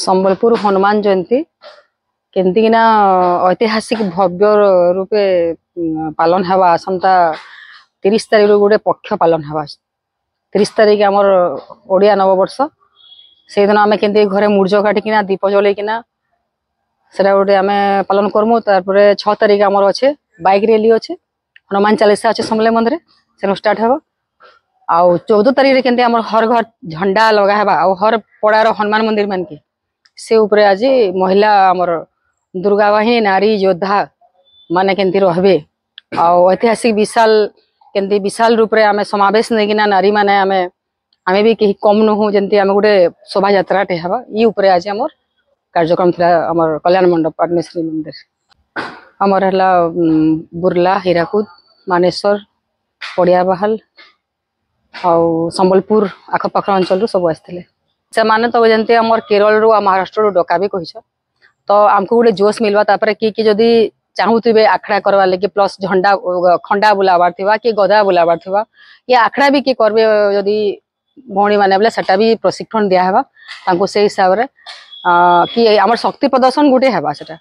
संबलपुर हनुमान जयंती केमतीकिना ऐतिहासिक भव्य रूपे पालन हवा आसंता 30 तारीख गोटे पक्ष पालन हवा 30 तारीख आमर ओडिया नववर्ष से दिन आम के घरे मूर्ज काटिकिना दीप जलैकिना सेटा गोटे आम पालन करमु। तारपर 6 तारीख आमर अच्छे बाइक रैली अच्छे हनुमान चालीसा अच्छे समले मंदिर से स्टार्ट हे। आउ 14 तारीख के हर घर झंडा लगा है हर पड़ार हनुमान मंदिर मान के से उपरे आज महिला आमर दुर्गा बाहिनी नारी योद्धा माने केंती रहबे ऐतिहासिक विशाल रूप रे आमे समावेश नेकिना नारी माने आमे भी कहीं कम नुहु जंती आमे गोटे शोभा यात्रा टे हवा ई उपरे आज हमर कार्यक्रम थिला हमर कल्याण मंडप परमेश्वरी मंदिर हमर हला बुर्ला हीराकुद मानेश्वर पड़िया बहाल आउ संबलपुर आखपाख अंचल सब आसते से माने तो जंती हमर केरल रो महाराष्ट्र रो डका भी कहिछ तो आमको गोटे जोश मिलवा तापर कि जदि चाहूबे आखड़ा करवा लगे प्लस झंडा खंडा बुलावार थिबा कि गदा बुलावार थिबा या आखड़ा भी कि करबे जदि भौणी माने बोले सेटा भी प्रशिक्षण दिया हेबा तांको से हिसाब रे कि हमर शक्ति प्रदर्शन गोटे हेबा सेटा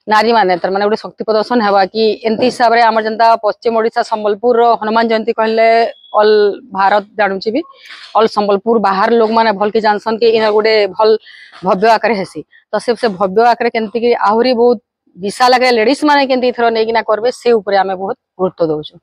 नारी माने तर माने गोटे शक्ति प्रदर्शन हेबा कि एंती हिसाब रे हमर जनता पश्चिम ओडिशा संबलपुर हनुमान जयंती कहले ऑल भारत जानूची भी ऑल संबलपुर बाहर लोग माने भल के जानसन के इन गोटे भल भव्य आकार हेसी तो से भव्य आकार केंती कि आहुरी बहुत विशाल आकार लेडीज माने केंती थरो नेकिना करबे से ऊपर आमे बहुत गुरुत्व दउछु।